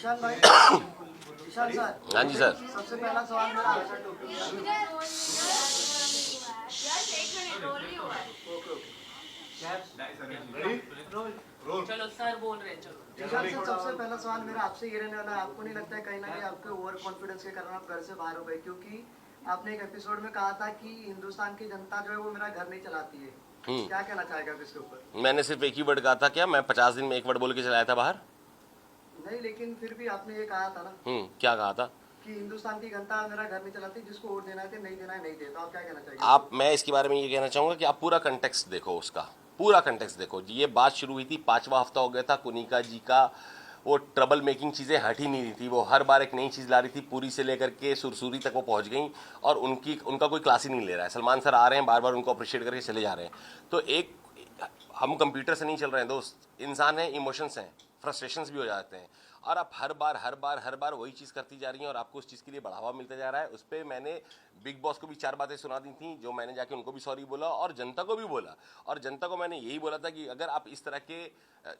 ईशान भाई, ईशान सर। हाँ जी सर। सबसे पहला सवाल मेरा चलो सर बोल रहे हैं, चलो ईशान सर, सबसे पहला सवाल मेरा आपसे ये रहने वाला है, आपको नहीं लगता है कहीं ना कहीं आपके ओवर कॉन्फिडेंस के कारण आप घर से बाहर हो गए? क्योंकि आपने एक एपिसोड में कहा था कि हिंदुस्तान की जनता जो है वो मेरा घर नहीं चलाती है। क्या कहना चाहेगा आप इसके ऊपर? मैंने सिर्फ एक ही वर्ड कहा था क्या? मैं 50 दिन में एक वर्ड बोल के चलाया था बाहर? नहीं, लेकिन फिर भी आपने ये कहा था ना क्या कहा था? कि हिंदुस्तान की जनता मेरा घर नहीं चलाती, जिसको वोट देना है नहीं देना है नहीं देता। आप क्या कहना चाहिए? आप, मैं इसके बारे में ये कहना चाहूंगा कि आप पूरा कंटेक्स्ट देखो, उसका पूरा कंटेक्स्ट देखो। ये बात शुरू हुई थी, 5वां हफ्ता हो गया था, कुनिका जी का वो ट्रबल मेकिंग चीज़ें हट ही नहीं रही थी। वो हर बार एक नई चीज़ ला रही थी, पूरी से लेकर के सुरसुरी तक वो पहुंच गई और उनका कोई क्लास ही नहीं ले रहा है। सलमान सर आ रहे हैं, बार बार उनको अप्रिशिएट करके चले जा रहे हैं। तो एक, हम कंप्यूटर से नहीं चल रहे हैं दोस्त, इंसान हैं, इमोशंस हैं, फ्रस्ट्रेशंस भी हो जाते हैं। और आप हर बार वही चीज़ करती जा रही हैं और आपको उस चीज़ के लिए बढ़ावा मिलता जा रहा है। उस पर मैंने बिग बॉस को भी 4 बातें सुना दी थी, जो मैंने जाके उनको भी सॉरी बोला और जनता को भी बोला। और जनता को मैंने यही बोला था कि अगर आप इस तरह के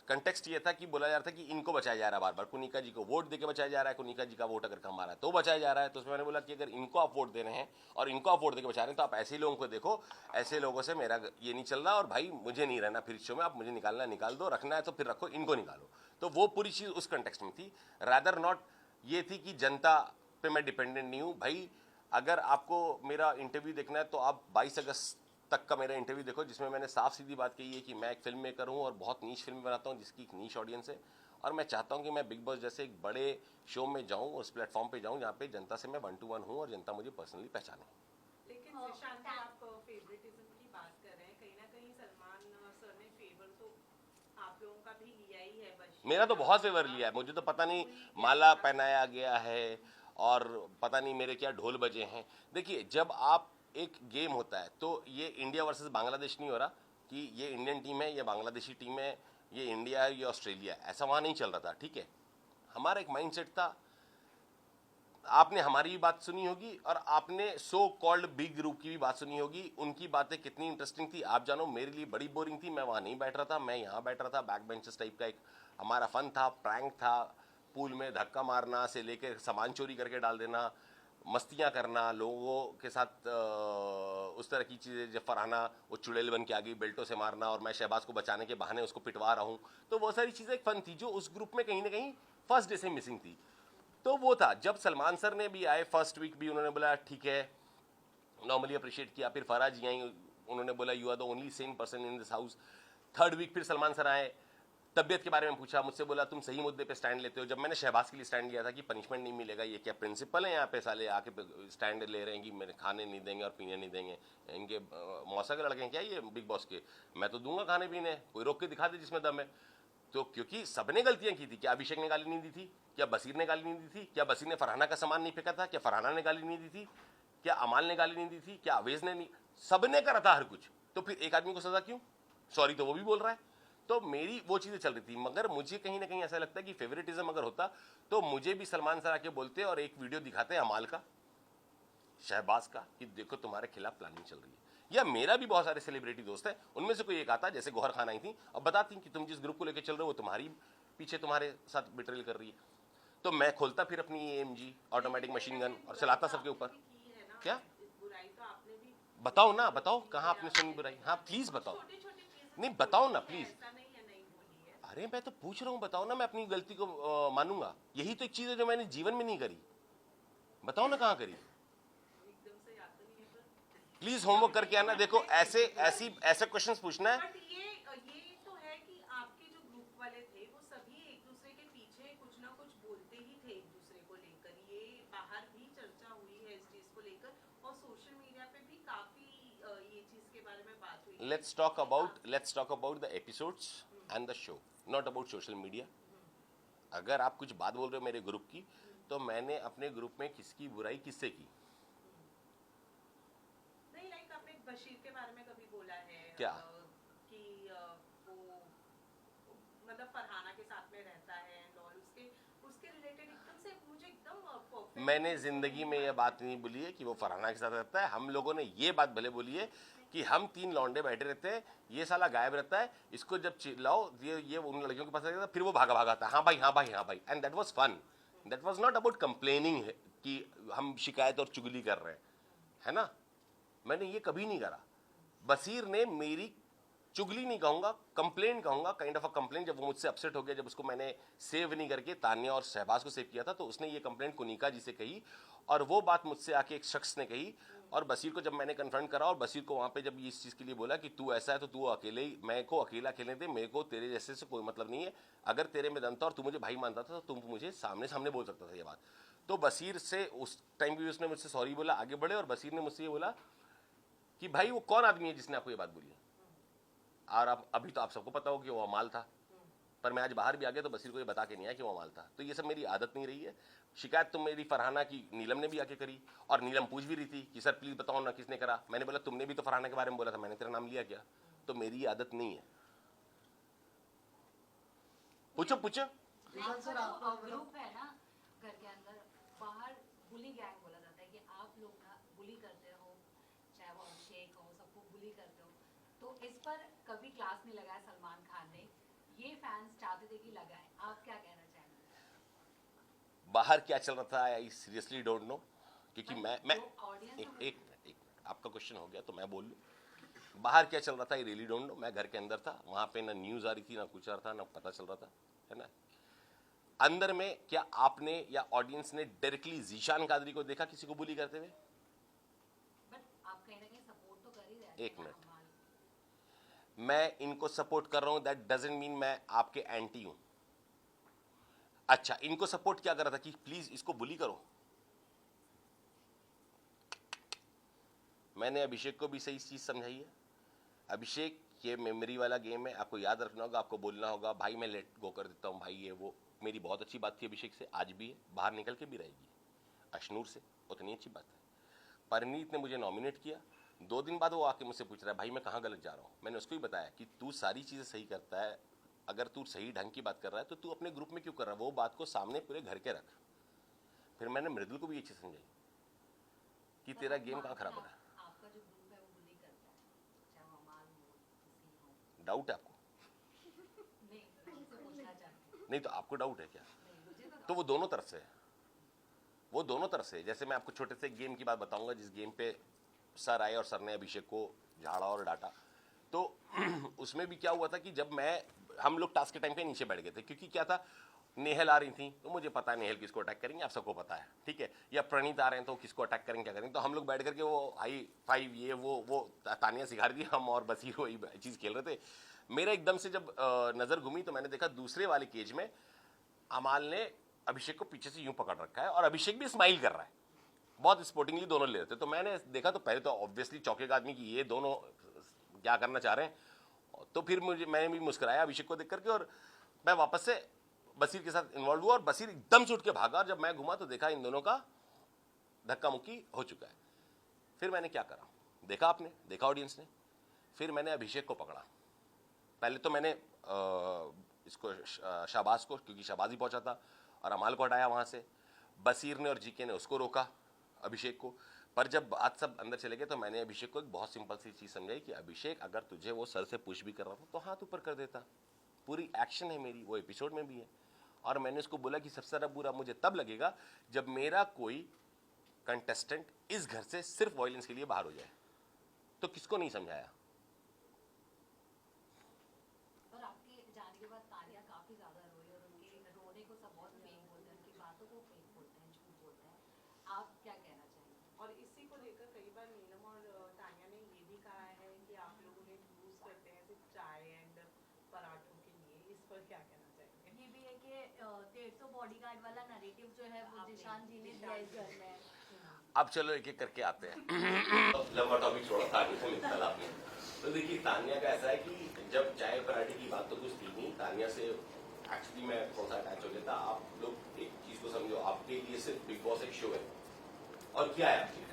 कंटेक्स्ट ये था कि बोला जा रहा था कि इनको बचाया जा रहा है, बार बार कुनिका जी को वोट देके बचाया जा रहा है, कुनिका जी का वोट अगर कम आ रहा है तो बचाया जा रहा है। तो उसमें मैंने बोला कि अगर इनको आप वोट दे रहे हैं और इनको आप वोट देके बचा रहे हैं तो आप ऐसे ही लोगों को देखो, ऐसे लोगों से मेरा ये नहीं चल रहा और भाई मुझे नहीं रहना फिर शो में, आप मुझे निकालना निकाल दो, रखना है तो फिर रखो, इनको निकालो। तो वो पूरी चीज़ उस कंटेक्स्ट में थी, रादर नॉट ये थी कि जनता पे मैं डिपेंडेंट नहीं हूँ। भाई अगर आपको मेरा इंटरव्यू देखना है तो आप 22 अगस्त तक का मेरा इंटरव्यू देखो, जिसमें मैंने साफ सीधी बात कही है कि मैं एक फिल्म मेकर हूँ और बहुत नीश फिल्म बनाता हूँ जिसकी एक नीश ऑडियंस है। और मैं चाहता हूँ कि मैं बिग बॉस जैसे एक बड़े शो में जाऊँ, उस प्लेटफॉर्म पे जाऊँ जहाँ पे जनता से मैं 1 to 1 हूँ और जनता मुझे पर्सनली पहचाने। लेकिन निशांत, आप फेवरेटिज्म की बात कर रहे हैं, कहीं ना कहीं सलमान सर ने फेवर तो आप लोगों का भी लिया ही है। बस मेरा तो बहुत फेवर लिया है, मुझे तो पता नहीं माला पहनाया गया है और पता नहीं मेरे क्या ढोल बजे हैं। देखिए, जब आप एक गेम होता है तो ये इंडिया वर्सेस बांग्लादेश नहीं हो रहा कि ये इंडियन टीम है, ये बांग्लादेशी टीम है, ये इंडिया है, ये ऑस्ट्रेलिया है, ऐसा वहाँ नहीं चल रहा था। ठीक है, हमारा एक माइंडसेट था। आपने हमारी भी बात सुनी होगी और आपने सो कॉल्ड बिग ग्रुप की भी बात सुनी होगी। उनकी बातें कितनी इंटरेस्टिंग थी आप जानो, मेरे लिए बड़ी बोरिंग थी। मैं वहाँ नहीं बैठ रहा था, मैं यहाँ बैठ रहा था। बैक बेंचेस टाइप का एक हमारा फन था, प्रैंक था, पूल में धक्का मारना से लेकर सामान चोरी करके डाल देना, मस्तियाँ करना लोगों के साथ, उस तरह की चीज़ें। जब फरहाना वो चुड़ैल बन के आ गई, बेल्टों से मारना और मैं शहबाज को बचाने के बहाने उसको पिटवा रहा हूँ, तो वो सारी चीज़ें एक फन थी जो उस ग्रुप में कहीं ना कहीं फर्स्ट डे से मिसिंग थी। तो वो था, जब सलमान सर ने भी आए फर्स्ट वीक भी उन्होंने बोला ठीक है, नॉर्मली अप्रिशिएट किया। फिर फराज जी आई, उन्होंने बोला you are the only same person in this house. Third week फिर सलमान सर आए, तबियत के बारे में पूछा मुझसे, बोला तुम सही मुद्दे पे स्टैंड लेते हो। जब मैंने शहबाज के लिए स्टैंड लिया था कि पनिशमेंट नहीं मिलेगा, ये क्या प्रिंसिपल है यहाँ पे, साले आके स्टैंड ले रहे हैं कि मेरे खाने नहीं देंगे और पीने नहीं देंगे, इनके मौसा के लड़के हैं क्या ये बिग बॉस के? मैं तो दूंगा खाने पीने, कोई रोक के दिखा दे जिसमें दम है। तो क्योंकि सबने गलतियां की थी। क्या अभिषेक ने गाली नहीं दी थी? क्या बसीर ने गाली नहीं दी थी? क्या बसीर ने फरहाना का सामान नहीं फेंका था? क्या फरहाना ने गाली नहीं दी थी? क्या अमाल ने गाली नहीं दी थी? क्या अवेज ने नहीं? सबने करा था हर कुछ। तो फिर एक आदमी को सजा क्यों? सॉरी तो वो भी बोल रहा है। तो मेरी वो चीजें चल रही थी। मगर मुझे कहीं ना कहीं ऐसा लगता है कि फेवरेटिज्म अगर होता तो मुझे भी सलमान सर आके बोलते और एक वीडियो दिखाते अमाल का, शहबाज का, कि देखो तुम्हारे खिलाफ प्लानिंग चल रही है। या मेरा भी बहुत सारे सेलिब्रिटी दोस्त हैं, उनमें से कोई एक आता, जैसे गौहर खान आई थी और बताती कि तुम जिस ग्रुप को लेकर चल रहे हो वो तुम्हारी पीछे तुम्हारे साथ बिट्रेल कर रही है। तो मैं खोलता फिर अपनी AMG ऑटोमेटिक मशीन गन और चलाता सबके ऊपर। क्या बुराई तो आपने भी बताओ ना, बताओ कहाँ आपने सुनी बुराई? हाँ प्लीज बताओ। छोटी छोटी चीजें नहीं बताओ ना प्लीज। ऐसा नहीं है, नहीं बोली है। अरे मैं तो पूछ रहा हूँ, बताओ ना, मैं अपनी गलती को मानूंगा। यही तो एक चीज है जो मैंने जीवन में नहीं करी। बताओ ना कहाँ करी। एकदम से याद तो नहीं है पर प्लीज होमवर्क करके आना। देखो ऐसे क्वेश्चंस पूछना है। बट ये तो है कि आपके जो ग्रुप वाले थे वो सभी एक दूसरे के पीछे कुछ ना कुछ बोलते ही थे एक दूसरे को लेकर। ये बाहर भी चर्चा हुई है इस चीज को लेकर और सोशल मीडिया पे भी काफी ये चीज के बारे में बात हुई। Let's talk about the episodes and the show, not about social media. अगर आप कुछ बात बोल रहे हो मेरे ग्रुप की, तो मैंने अपने ग्रुप में किसकी बुराई किससे की? नहीं, लाइक आपने बशीर के बारे में कभी बोला है क्या? कि वो मतलब फरहाना के साथ में रहता है और उसके उसके रिलेटेड एकदम से मुझे एकदम परफेक्ट। मैंने जिंदगी में ये बात नहीं बोली है कि वो फरहाना के साथ रहता है। हम लोगों ने ये बात भले बोली है कि हम 3 लौंडे बैठे रहते हैं, ये साला गायब रहता है, इसको जब चिल्लाओ ये उन लड़कियों के पास रहता है, फिर वो भागा भागा आता है, हाँ भाई हाँ भाई हाँ भाई, and that was fun. That was not about complaining कि हम शिकायत और चुगली कर रहे हैं, है ना। मैंने ये कभी नहीं करा। बसीर ने मेरी चुगली नहीं कहूंगा, कंप्लेंट कहूंगा, काइंड ऑफ अ कंप्लेंट। जब वो मुझसे अपसेट हो गया, जब उसको मैंने सेव नहीं करके तान्या और शहबाज को सेव किया था, तो उसने ये कंप्लेंट कुनिका जी से कही, और वो बात मुझसे आके एक शख्स ने कही। और बसीर को जब मैंने कन्फ्रंट करा और बसीर को वहां पे जब इस चीज के लिए बोला कि तू ऐसा है तो तू अकेले ही, मैं को अकेला खेलने दे, मेरे को तेरे जैसे से कोई मतलब नहीं है, अगर तेरे में दम था और तू मुझे भाई मानता था तो तुम मुझे सामने सामने बोल सकता था ये बात। तो बसीर से उस टाइम भी उसने मुझसे सॉरी बोला, आगे बढ़े, और बसीर ने मुझसे ये बोला कि भाई वो कौन आदमी है जिसने आपको ये बात बोली है। और अब अभी तो आप सबको पता हो कि वो अमाल था, पर मैं आज बाहर भी आ गया तो बसीर को ये बता के नहीं आया कि वो अमाल था। तो ये सब मेरी आदत नहीं रही है। शिकायत तो मेरी फरहाना की नीलम ने भी आके करी, और नीलम पूछ भी रही थी कि सर प्लीज बताओ ना किसने करा। मैंने बोला तुमने भी तो फरहाना के बारे में बोला था, मैंने तेरा नाम लिया क्या। तो मेरी ये आदत नहीं है। पूछो पूछो। जीशान सर आपका आपको जो ग्रुप है ना घर के अंदर, बाहर बुली गैंग बोला जाता है कि आप लोग ना बुली करते हो, चाहे वो अभिषेक हो, सबको बुली करते हो। तो इस पर कभी क्लास नहीं लगाया सलमान खान ने, ये फैंस चाहते थे कि लगाए, आप क्या कहना चाहेंगे? बाहर क्या चल रहा था आई सीरियसली डोंट नो, क्योंकि मैं जो audience एक मिनट, आपका क्वेश्चन हो गया तो मैं बोल लूँ। बाहर क्या चल रहा था आई रियली डोंट नो। मैं घर के अंदर था, वहां पे ना न्यूज आ रही थी, ना कुछ आ रहा था, ना पता चल रहा था, है ना। अंदर में क्या आपने या ऑडियंस ने डायरेक्टली जीशान कादरी को देखा किसी को बुली करते हुए? बट आप कहीं ना कहीं सपोर्ट तो कर ही रहे हैं। एक मिनट, मैं इनको सपोर्ट कर रहा हूं, दैट डजंट मीन मैं आपके एंटी हूं। अच्छा, इनको सपोर्ट क्या कर रहा था कि प्लीज इसको बुली करो। मैंने अभिषेक को भी सही चीज समझाई है। अभिषेक, ये मेमोरी वाला गेम है, आपको याद रखना होगा, आपको बोलना होगा भाई मैं लेट गो कर देता हूं भाई, ये वो। मेरी बहुत अच्छी बात थी अभिषेक से, आज भी है, बाहर निकल के भी रहेगी। अशनूर से उतनी अच्छी बात है। परनीत ने मुझे नॉमिनेट किया, 2 दिन बाद वो आके मुझसे पूछ रहा है भाई मैं कहाँ गलत जा रहा हूँ। मैंने उसको भी बताया कि तू सारी चीज़ें सही करता है, अगर तू सही ढंग की बात कर रहा है तो तू अपने ग्रुप में क्यों कर रहा है, वो बात को सामने पूरे घर के रख। फिर मैंने मृदुल को भी ये चीज़ समझाई कि तेरा गेम कहाँ खराब हो रहा है। आपका जो ग्रुप है वो बुली करता है, चाहे वो अमाल हो, किसी हो। डाउट है आपको? नहीं, मैं उनसे पूछना चाहती हूँ। नहीं तो आपको डाउट है क्या? नहीं, मुझे तो वो दोनों तरफ से है, वो दोनों तरफ से है। जैसे मैं आपको छोटे से गेम की बात बताऊंगा, जिस गेम पे सर आए और सर ने अभिषेक को झाड़ा और डांटा। तो उसमें भी क्या हुआ था कि जब हम लोग टास्क के टाइम पे नीचे बैठ गए थे, क्योंकि क्या था, नेहल आ रही थी तो मुझे पता है नेहल किसको अटैक करेंगे, आप सबको पता है, ठीक है, या प्रणीत आ रहे हैं तो किसको अटैक करेंगे क्या करेंगे। तो हम लोग बैठ करके वो हाई फाइव ये वो तानिया सिखा रही थी, हम और बसीर वही चीज़ खेल रहे थे। मेरा एकदम से जब नज़र घूमी तो मैंने देखा दूसरे वाले केज में अमाल ने अभिषेक को पीछे से यूं पकड़ रखा है और अभिषेक भी स्माइल कर रहा है, बहुत स्पोर्टिंगली दोनों ले रहे थे। तो मैंने देखा तो पहले तो ऑब्वियसली चौंकेगा आदमी कि ये दोनों क्या करना चाह रहे हैं। तो फिर मैंने भी मुस्कुराया अभिषेक को देख करके, और मैं वापस से बसीर के साथ इन्वॉल्व हुआ, और बसीर एकदम से उठ के भागा, और जब मैं घुमा तो देखा इन दोनों का धक्का मुक्की हो चुका है। फिर मैंने क्या करा, देखा आपने, देखा ऑडियंस ने, फिर मैंने अभिषेक को पकड़ा। पहले तो मैंने इसको शाहबाज को, क्योंकि शाहबाज ही पहुंचा था, और अमाल को हटाया वहां से। बसीर ने और जीके ने उसको रोका, अभिषेक को। पर जब बात सब अंदर चले गए तो मैंने अभिषेक को एक बहुत सिंपल सी चीज़ समझाई कि अभिषेक अगर तुझे वो सर से पुश भी कर रहा था तो हाथ ऊपर कर देता, पूरी एक्शन है मेरी, वो एपिसोड में भी है। और मैंने उसको बोला कि सबसे ज़्यादा बुरा मुझे तब लगेगा जब मेरा कोई कंटेस्टेंट इस घर से सिर्फ वॉयलेंस के लिए बाहर हो जाए। तो किसको नहीं समझाया। पर आपके जाने के बाद तानिया काफी ज्यादा रोई, और उनके रोने को सब बहुत फेक बोलते हैं, उनकी बातों को फेक बोलते हैं, झूठ बोलते हैं। आप क्या कहना चाहेंगे? और इसी को लेकर कई बार नीलम और तानिया ने ये भी कहा है कि आप लोग उन्हें यूज करते हैं सिर्फ चाय एंड पराठों के लिए, इस पर क्या कहना चाहेंगे? ये भी है कि 150 बॉडीगार्ड वाला नैरेटिव जो है वो जिशान जी ने दिया इस घर में। अब चलो एक एक करके आते हैं। लंबा टॉपिक छोड़ा तानिया से निकला आपने। तो देखिए तानिया का ऐसा है कि जब चाय पराठे की बात तो कुछ थी नहीं, तानिया से एक्चुअली मैं कौन सा अटैच हो गया था। आप लोग एक चीज को समझो, आपके लिए सिर्फ बिग बॉस एक शो है, और क्या है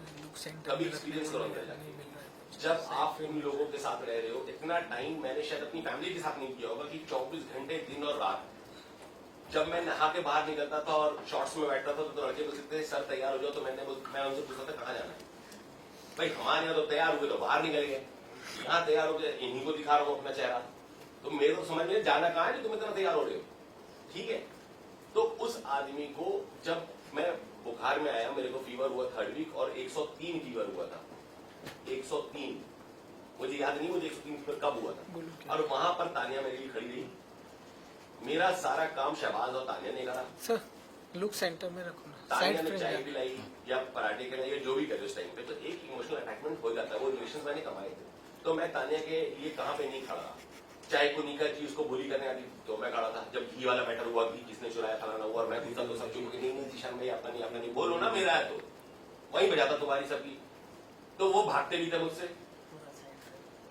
कभी एक्सपीरियंस करो अंदर जाके। जब आप इन लोगों के साथ रह रहे हो, इतना टाइम मैंने शायद अपनी फैमिली के साथ नहीं किया होगा कि 24 घंटे दिन और रात जब मैं नहा के बाहर निकलता था और शॉर्ट्स में बैठता था तो लड़के पूछते थे सर तैयार हो जाओ, तो मैं उनसे पूछता था कहाँ जाना है। भाई हमारे यहाँ तो तैयार हो गए तो बाहर निकल गए, यहाँ तैयार हो गए इन्हीं को दिखा रहा हूँ अपना चेहरा, तो मेरे को समझ में जाना कहाँ है जो तुम इतना तैयार हो रहे हो। ठीक है, तो उस आदमी को जब मैं बुखार में आया, मेरे को फीवर हुआ 3rd वीक और 103 फीवर हुआ था, 103, मुझे याद नहीं मुझे 103 फीवर कब हुआ था। और वहां पर तानिया मेरे लिए खड़ी रही, मेरा सारा काम शहबाज और तानिया ने करा। सर लुक सेंटर में रखो ना, तानिया साइड ने पे चाय पिलाई या पराठे खिलाए या जो भी करे उस टाइम पे, तो एक इमोशनल अटैचमेंट हो जाता है। वो रिलेशन मैंने कमाए थे, तो मैं तानिया के लिए कहाँ पे नहीं खड़ा। चाय को निका जी उसको बोली करने आती तो मैं खड़ा था, जब घी वाला मैटर हुआ घी किसने चुराया फलाना हुआ, और मैं पूछता तो सब चुप, नहीं जीशान भाई आपका नहीं बोलो ना, मेरा है तो वहीं बजाता तुम्हारी सबकी। तो वो भागते भी थे मुझसे,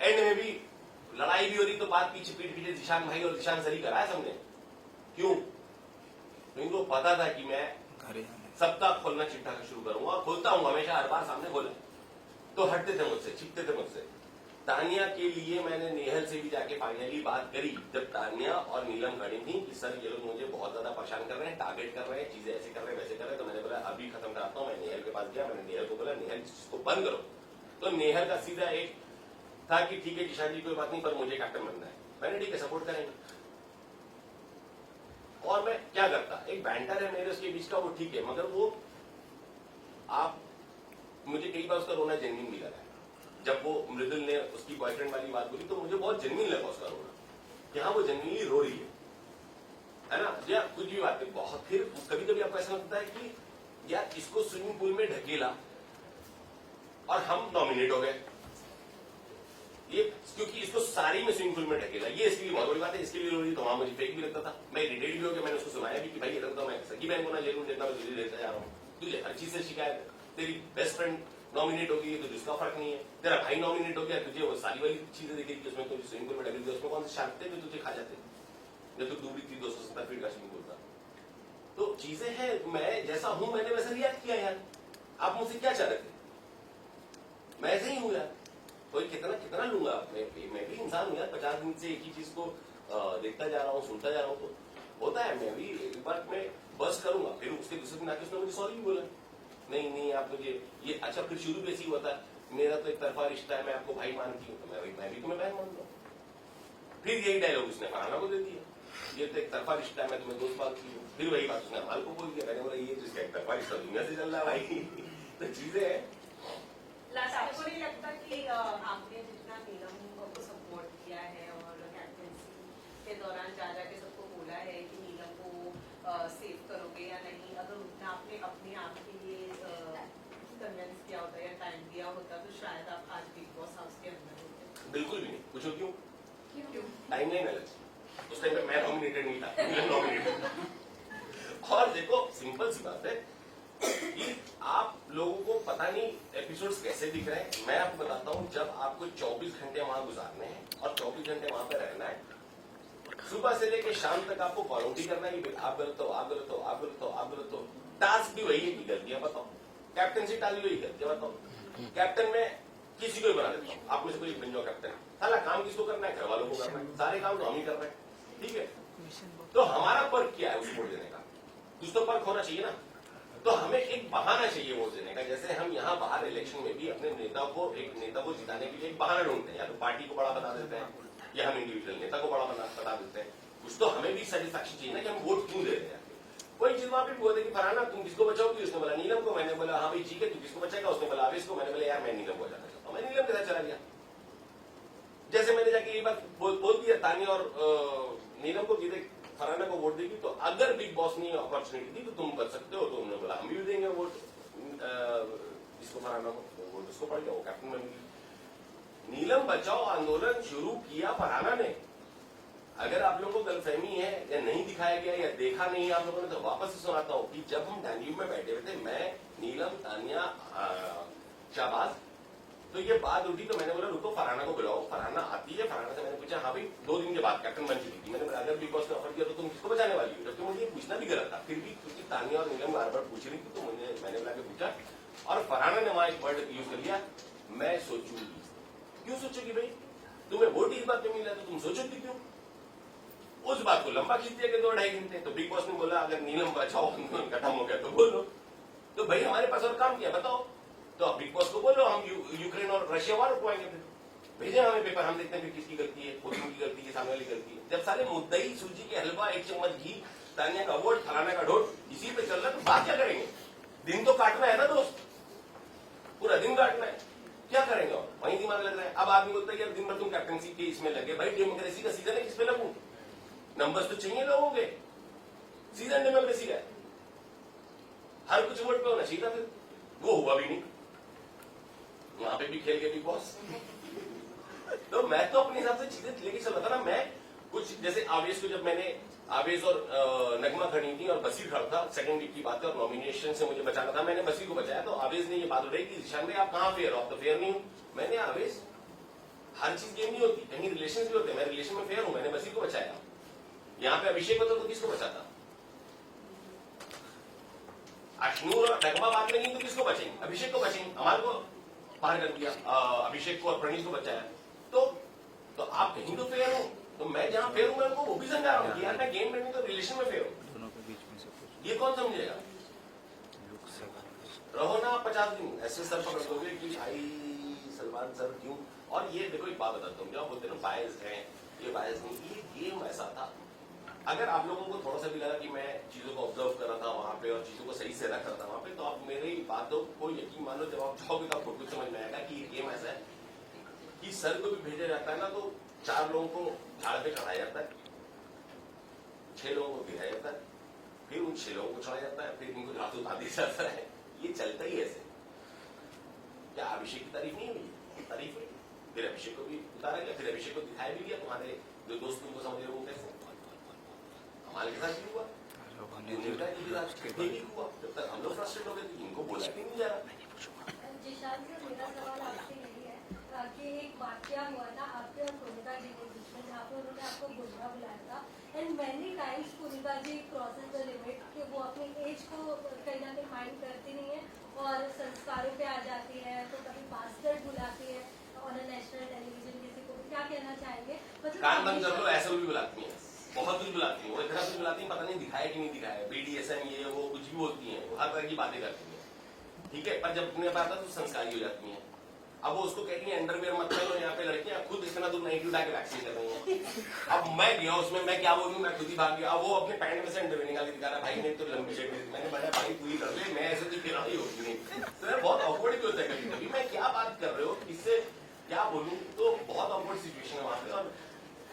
एंड में भी लड़ाई भी हो रही तो बात पीछे पीछे जीशान भाई और जीशान सर ही कराया सबने। क्यों? क्योंकि उनको पता था कि मैं सबका खोलना चिट्ठा शुरू करूंगा, खोलता हूँ हमेशा, हर बार सामने खोला, तो हटते थे मुझसे, छिपते थे मुझसे। तानिया के लिए मैंने नेहल से भी जाके फाइनली बात करी, जब तानिया और नीलम खड़ी थी कि सर ये लोग मुझे बहुत ज्यादा परेशान कर रहे हैं, टारगेट कर रहे हैं, चीजें ऐसे कर रहे हैं वैसे कर रहे हैं, तो मैंने बोला अभी खत्म कराता हूँ। मैं नेहल के पास गया, मैंने नेहल को बोला नेहल इसको बंद करो, तो नेहल का सीधा एक था कि ठीक है किशान जी कोई बात नहीं, पर मुझे कैप्टन बनना है। मैंने ठीक है सपोर्ट करेंगे, और मैं क्या करता, एक बैंटर है मेरे उसके बीच का, वो ठीक है, मगर वो आप मुझे कई बार उसका रोना जेन्युइन भी लगा है। जब वो मृदुल ने उसकी बॉयफ्रेंड वाली बात बोली तो मुझे बहुत जेन्युइन लगा उसका रोना, कि हाँ वो जेन्युइनली रो रही है ना, या कुछ भी बात है बहुत। फिर कभी कभी आपको ऐसा लगता है कि यार इसको स्विमिंग पूल में ढकेला और हम नॉमिनेट हो गए, ये क्योंकि इसको सारी में स्विमिंग पूल में ढकेला, ये इसके लिए बहुत बड़ी बात है, इसके लिए रो रही तो वहां मुझे फेक भी लगता था। मैं इरिटेट भी हो गया, मैंने उसको सुनाया भी कि भाई ये लगता मैं सगी बहन को ना जेल में देता, मैं तुझे देता जा रहा हूँ, तुझे हर चीज से शिकायत है, तेरी बेस्ट फ्रेंड नॉमिनेट हो गई है तो जिसका फर्क नहीं है, तेरा भाई नॉमिनेट हो गया, तुझे वो सारी वाली चीजें दिखेगी कि उसमें तुझे स्विमिंग पूल में ढकेल दिया, उसमें कौन से शार्क थे जो तुझे खा जाते, जब तू डूबी थी 270 फीट का स्विमिंग पूल था। तो चीजें हैं, मैं जैसा हूं मैंने वैसा रिएक्ट किया यार, आप मुझसे क्या चाह रहे थे, मैं ऐसे ही हूं यार, कोई कितना लूंगा, मैं भी इंसान हूं यार, 50 दिन से एक ही चीज को देखता जा रहा हूँ, सुनता जा रहा हूँ, तो होता है। मैं भी एक बार मैं बस करूंगा, फिर उसके दूसरे दिन आके उसने मुझे सॉरी भी बोला, नहीं आप मुझे ये, अच्छा फिर शुरू भी ऐसी हुआ था, मेरा तो एक तरफा रिश्ता है, मैं आपको भाई मानती हूँ, तो मैं भी तुम्हें बहन मान लूँ। फिर यही डायलॉग उसने फरहाना को दे दिया, ये तो एक तरफा रिश्ता है, मैं तुम्हें दोस्त मानती हूँ। फिर वही बात उसने अमाल को बोल दिया, मैंने बोला ये जिसका एक तरफा रिश्ता दुनिया से चल रहा है भाई। तो चीजें हैं। आपको नहीं लगता कि आपने जितना नीलम को सपोर्ट किया है और कैप्टनसी के दौरान जा के सबको बोला है कि नीलम को सेव करोगे या नहीं, अगर उतना आपने अपने आप के लिए कन्विंस किया होता या टाइम दिया होता तो शायद आप आज बिग बॉस हाउस के अंदर होते? बिल्कुल भी नहीं, पूछो क्यों? टाइम नहीं मिला उस टाइम पे, मैं नॉमिनेटेड नहीं था, नीलम नॉमिनेटेड। और देखो सिंपल सी बात है कि आप लोगों को पता नहीं एपिसोड्स कैसे दिख रहे हैं। मैं आपको बताता हूं, जब आपको 24 घंटे वहां गुजारने हैं और 24 घंटे वहां पर रहना है, सुबह से लेकर शाम तक आपको वॉलंटी करना है कि आप गलत हो, आप गलत हो, आप गलत हो, आप गलत हो। टास्क भी वही है कि गलतियां बताओ, कैप्टनसी टाली वही गलतियां बताओ। कैप्टन में किसी को भी बना देता हूँ, आप में से कोई बन जाओ कैप्टन, सारा काम किसको करना है, घर वालों को करना है, सारे काम तो हम ही कर रहे हैं, ठीक है। तो हमारा पर्क क्या है उस वोट देने का, कुछ तो पर्क होना चाहिए ना। तो हमें एक बहाना चाहिए वोट देने का, जैसे हम यहाँ बाहर इलेक्शन में भी अपने नेता को जिताने के लिए एक बहाना ढूंढते हैं, या तो पार्टी को बड़ा बता देते हैं या हम इंडिविजुअल नेता को बड़ा बता देते हैं। कुछ तो हमें भी सेटिस्फैक्शन चाहिए ना कि हम वोट क्यों दे रहे हैं। कोई चीज वहां पे बोलते कि फरहाना तुम किसको बचाओगी, उसने बोला नीलम को, मैंने बोला हाँ भाई ठीक है तू किसको बचाएगा, उसने बोला आवेश को, मैंने बोला यार मैं नीलम को बचाना चाहता हूँ, मैं नीलम के साथ चला गया। जैसे मैंने जाके ये बात बोल दिया तानिया और नीलम को कि देख फरहाना को वोट देगी तो अगर बिग बॉस ने अपॉर्चुनिटी दी तो तुम कर सकते हो, तो उन्होंने बोला हम भी देंगे वोट इसको, फरहाना को वोट उसको पड़ जाओ कैप्टन बनेगी। नीलम बचाओ आंदोलन शुरू किया फरहाना ने। अगर आप लोगों को गलतफहमी है या नहीं दिखाया गया या देखा नहीं आप लोगों ने, तो वापस से सुनाता हूँ कि जब हम डाइनिंग में बैठे हुए थे, मैं नीलम तानिया शाहबाज, तो ये बात उठी तो मैंने बोला रुको फरहाना को बुलाओ। फरहाना आती है, फरहाना से मैंने पूछा हाँ भाई 2 दिन के बाद कैप्टन बन चुकी थी, मैंने बोला अगर बिग बॉस ने ऑफर किया तो तुम किसको बचाने वाली हो, जबकि मुझे ये पूछना भी गलत था। फिर भी क्योंकि तानिया और नीलम बार बार पूछ रही थी तो मैंने बुला के पूछा, और फरहाना ने वहां एक वर्ड यूज कर लिया, मैं सोचूंगी। क्यों सोचोगी भाई, तुम्हें वोट इस बात पे मिला तो तुम सोचोगी क्यों? उस बात को लंबा खींच दिया कि 2-2.5 घंटे। तो बिग बॉस ने बोला अगर नीलम बचाओ खत्म हो गया तो बोलो। तो भाई हमारे पास और काम किया बताओ। तो अब बिग बॉस को बोलो हम यूक्रेन और रशिया वार रुकवाएंगे, फिर भेजे हमें पेपर, हम देखते हैं फिर किसकी गलती है, पुतिन की गलती है, सामने वाली गलती है। जब सारे मुद्दई सूजी के हलवा, 1 चम्मच घी, तानिया का वोट, फलाना का ढोट इसी पे चल रहा है, तो बात क्या करेंगे? दिन तो काटना है ना दोस्त, पूरा दिन काटना है, क्या करेंगे? और वहीं दिमाग लग रहा है। अब आदमी बोलता है यार दिन भर तुम कैप्टनसी के इसमें लगे, भाई डेमोक्रेसी का सीजन है, किस पे लगू? नंबर्स तो चाहिए लोगों के, सीजन डेमोक्रेसी का, हर कुछ वोट पे होना चाहिए था, फिर वो हुआ भी नहीं। वहां पे भी खेल गए बिग बॉस। तो मैं तो अपने हिसाब से चीजें लेके चल रहा था ना। मैं कुछ जैसे आवेश को, जब मैंने आवेश और नगमा खड़ी थी और बसीर खड़ा था, सेकंड वीक की बात है और नॉमिनेशन से मुझे बचाना था, मैंने बसीर को बचाया। तो आवेश ने ये बात उठाई कि ईशान भाई आप कहां फेयर हो? आप तो फेयर नहीं हो। मैंने आवेश हर चीज गेम नहीं होती, कहीं रिलेशन भी होते हैं, मैं रिलेशन में फेयर हूं, मैंने बसीर को बचाया। यहाँ पे अभिषेक होता तो किसको बचाता? अश्नूर और नगमा बात में नहीं तो किसको बचेंगे? अभिषेक को बचेंगे। हमारे को बाहर कर दिया, अभिषेक को और प्रणीत को बचाया। तो आप कहीं तो फेयर हो, तो मैं जहां फेयर हूं मैं उनको वो भी समझा रहा हूं कि यार मैं गेम में नहीं तो रिलेशन में फेयर हूं। दोनों के बीच में से कुछ ये कौन समझेगा? लुक से रहो ना 50 दिन ऐसे सर पकड़ दोगे कि भाई सलमान सर क्यों? और ये देखो एक बात बताता हूँ, जो बोलते ना बायस है, ये बायस नहीं, ये गेम ऐसा था। अगर आप लोगों को थोड़ा सा भी लगा कि मैं चीजों को ऑब्जर्व कर रहा था वहां पे और चीजों को सही से रख रहा था वहां पे, तो आप मेरी बातों को यकीन मानो, जब आप जाओगे तो आपको कुछ समझ में आएगा कि ये गेम ऐसा है कि सर को भी भेजा जाता है ना, तो 4 लोगों को झाड़ पे चढ़ाया जाता है, 6 लोगों को गिराया जाता है, फिर उन 6 लोगों को चढ़ाया जाता है, फिर इनको झाड़ उतार दिया जाता है। ये चलता ही ऐसे। क्या अभिषेक की तारीफ नहीं हुई? तारीफ हुई, फिर अभिषेक को भी उतारा गया, फिर अभिषेक को दिखाया भी गया। तुम्हारे जो दोस्त तुमको समझ रहे हो कैसे, हमारे के साथ भी हुआ, हुआ। जब तक हम लोग फ्रस्ट्रेट हो गए तो इनको बोला भी नहीं जा रहा। जिशान से मेरा सवाल आपसे यही है कि एक वाकया हुआ था आपके और पुनिका जी के बीच में, जहाँ पे उन्होंने आपको गुंडा बुलाया था, and many times Punika ji crosses the limit कि वो अपनी एज को कहीं ना कहीं माइंड करती नहीं है और संस्कारों पे आ जाती है, तो कभी बास्टर्ड बुलाती है ऑन नेशनल टेलीविजन। किसी को क्या कहना चाहेंगे? कान बंद कर लो, ऐसा भी बुलाती है, बहुत कुछ बुलाती है, वो इतना कुछ बुलाती है, पता नहीं दिखाया कि नहीं दिखाया, BDSM ये वो कुछ भी बोलती है, वो हर तरह की बातें करती है, ठीक है। पर जब अपने पास आता तो संस्कारी हो जाती है। अब वो उसको कहती है अंडरवेयर मत पहनो, यहाँ पे लड़कियां खुद इतना दूर नहीं उठा के वैक्सीन कर रही हैं। अब मैं गया उसमें, मैं क्या बोलूं, मैं खुद ही भाग गया। अब वो अपने पैंट में से अंडरवेयर निकाल के दिखा रहा है, भाई मैं तो लंबी शर्ट में, मैंने बोला भाई तू ही कर ले, मैं ऐसे तो खिला ही होती नहीं। तो बहुत ऑकवर्ड भी होता है कभी कभी, मैं क्या बात कर रहे हो, इससे क्या बोलूं, तो बहुत ऑकवर्ड सिचुएशन है वहां पे। और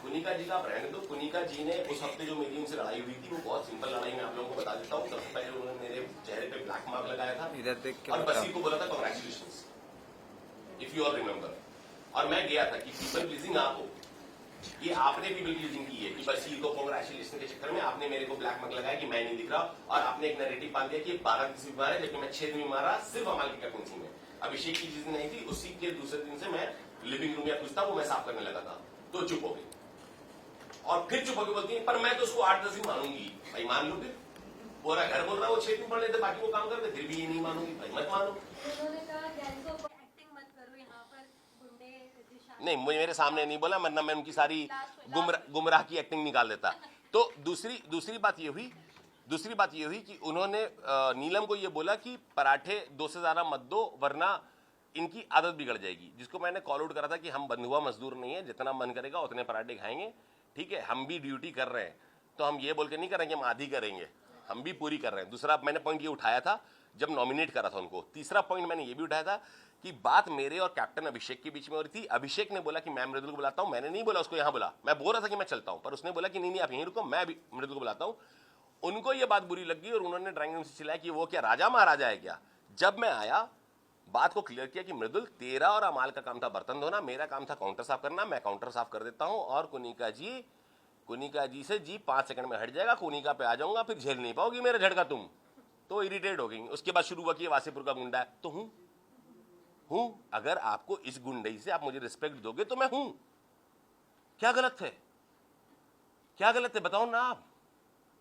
पुनिका जी का ब्रांड, तो पुनिका जी ने उस हफ्ते जो मेरी उनसे लड़ाई हुई थी, वो बहुत सिंपल लड़ाई, मैं आप लोगों को बता देता हूँ। सबसे पहले उन्होंने मेरे चेहरे पे ब्लैक मार्क लगाया था इधर देख के और बता। बसी को बोला था congratulations, if you all remember. और मैं गया था कि पीपल प्लीजिंग आप हो, ये आपने पीपल प्लीजिंग की है कि बसी को कांग्रेचुलेशन के चक्कर में आपने मेरे को ब्लैक मार्क लगाया कि मैं नहीं दिख रहा, और आपने एक नैरेटिव बांध दिया कि 12 दिन से बीमार है, जबकि मैं 6 दिन बीमार रहा सिर्फ अमाल की कैप्टनसी में। अभिषेक की जिस दिन नहीं थी उसी के दूसरे दिन से मैं लिविंग रूम या कुछ था वो मैं साफ करने लगा था, तो चुप हो गई। और फिर चुप होकर बोलती है पर मैं तो उसको 8-10 दिन मानूंगी। भाई मान लो, फिर पूरा घर बोल रहा है वो 6 दिन पढ़ लेते, बाकी वो काम करते, फिर भी ये नहीं मानूंगी, भाई मत मानो। उन्होंने कहा गैंग्स ऑफ एक्टिंग मत करो यहाँ पर, गुंडे जिशान नहीं, मुझे मेरे सामने नहीं बोला, वरना मैं उनकी सारी गुमराह की एक्टिंग निकाल देता। तो दूसरी बात ये हुई कि उन्होंने नीलम को ये बोला कि पराठे 2 से ज्यादा मत दो वरना इनकी आदत बिगड़ जाएगी, जिसको मैंने कॉल आउट करा था कि हम बंधुआ मजदूर नहीं है, जितना मन करेगा उतने पराठे खाएंगे, ठीक है। हम भी ड्यूटी कर रहे हैं, तो हम ये बोल के नहीं करेंगे हम आधी करेंगे, हम भी पूरी कर रहे हैं। दूसरा मैंने पॉइंट ये उठाया था जब नॉमिनेट करा था उनको। तीसरा पॉइंट मैंने ये भी उठाया था कि बात मेरे और कैप्टन अभिषेक के बीच में हो रही थी। अभिषेक ने बोला कि मैं मृदुल को बुलाता हूं, मैंने नहीं बोला उसको यहां बुला, मैं बोल रहा था कि मैं चलता हूं, पर उसने बोला कि नहीं आप यहीं रुको, मैं मृदुल को बुलाता हूं। उनको ये बात बुरी लगी और उन्होंने ड्राइंग रूम से चिल्लाया कि वो क्या राजा महाराजा है क्या। जब मैं आया बात को क्लियर किया कि मृदुल तेरा और अमाल का काम था बर्तन धोना, मेरा काम था काउंटर साफ करना, मैं काउंटर साफ कर देता हूं और कुनिका जी से जी 5 सेकंड में हट जाएगा, कुनिका पे आ जाऊंगा, फिर झेल नहीं पाओगी मेरा झटका तुम। तो इरिटेट हो गई। उसके बाद शुरू हुआ कि वासीपुर का गुंडा है, तो हूं। अगर आपको इस गुंडई से आप मुझे रिस्पेक्ट दोगे तो मैं हूं। क्या गलत है, क्या गलत है बताओ ना।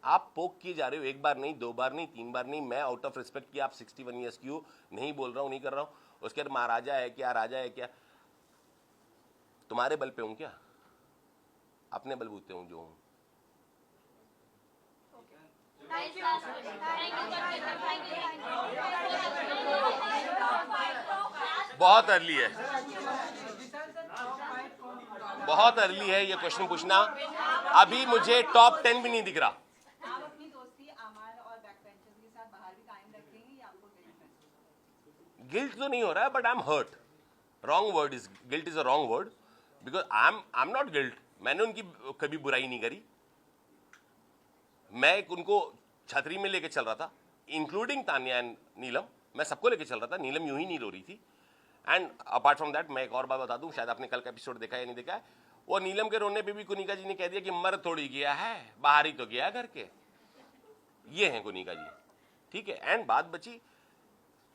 आप पोक किए जा रहे हो, 1 बार नहीं, 2 बार नहीं, 3 बार नहीं। मैं आउट ऑफ रिस्पेक्ट कि आप 61 ईयर्स की हो नहीं बोल रहा हूं, नहीं कर रहा हूं। उसके बाद महाराजा है क्या, राजा है क्या, तुम्हारे बल पे हूं क्या, अपने बलबूते हूं जो हूं। बहुत अर्ली है, बहुत अर्ली है ये क्वेश्चन पूछना। अभी मुझे टॉप 10 भी नहीं दिख रहा। आप अपनी दोस्ती अमर और बैकबेंचर्स के साथ बाहर भी कायम रखेंगे या आपको गिल्ट तो नहीं हो रहा है, but I am hurt. Wrong word is guilt, is a wrong word, because I am not guilt. मैंने उनकी कभी बुराई नहीं करी। मैं उनको छतरी में लेके चल रहा था, इंक्लूडिंग तान्या एंड नीलम। मैं सबको लेके चल रहा था, नीलम यूं ही नहीं रो रही थी। एंड अपार्ट फ्रॉम दैट, मैं एक और बात बता दूं, शायद आपने कल का एपिसोड देखा या नहीं देखा है, वो नीलम के रोने पे भी कुनिका जी ने कह दिया कि मर थोड़ी गया है, बाहर ही तो गया घर के। ये हैं कुनिका जी, ठीक है। एंड बात बची,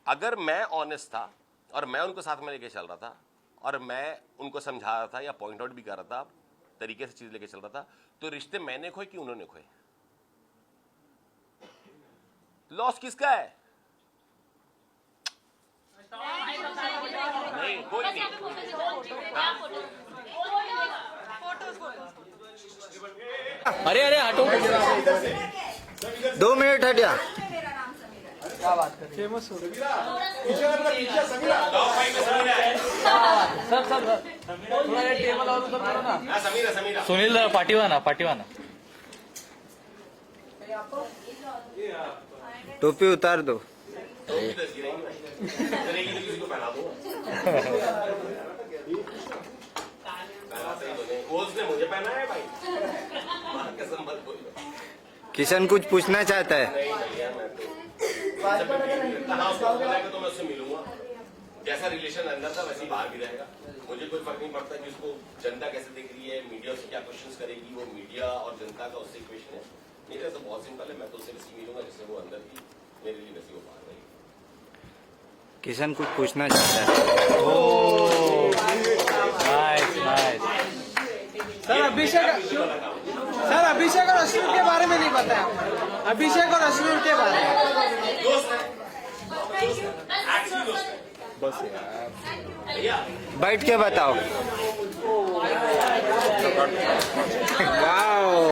अगर मैं ऑनेस्ट था और मैं उनको साथ में लेके चल रहा था और मैं उनको समझा रहा था या पॉइंट आउट भी कर रहा था, तरीके से चीज लेके चल रहा था, तो रिश्ते मैंने खोए कि उन्होंने खोए? लॉस किसका है? नहीं, कोई नहीं। अरे अरे हटो, 2 मिनट हट जा। क्या बात कर रही है? सर थोड़ा ये टेबल और उधर करो ना। समीरा सुनील जरा पाटीवाना पाटीवाना। टोपी उतार दो। किसी को पहना दो। उसने मुझे पहना है भाई, कसम मत बोलो। किशन कुछ पूछना चाहता है। नहीं भैया, मैं तो मैं उससे मिलूंगा। जैसा रिलेशन अंदर था वैसे ही बाहर भी रहेगा। मुझे कोई फर्क नहीं पड़ता कि उसको जनता कैसे देख रही है, मीडिया उससे क्या क्वेश्चंस करेगी, वो मीडिया और जनता का उससे इक्वेशन है। मेरा तो बहुत सिंपल है, मैं तो उससे वैसे मिलूंगा जैसे वो अंदर थी, मेरे लिए वैसे वो बाहर रहेगी। किशन कुछ पूछना चाहता है। Nice nice. सर अभिषेक और अश्विन के बारे में नहीं बताया आपने। अभिषेक और अश्विन के बारे में दोस्त है, एक्चुअली दोस्त है। बस यार, भैया बैठ के बताओ। वाओ।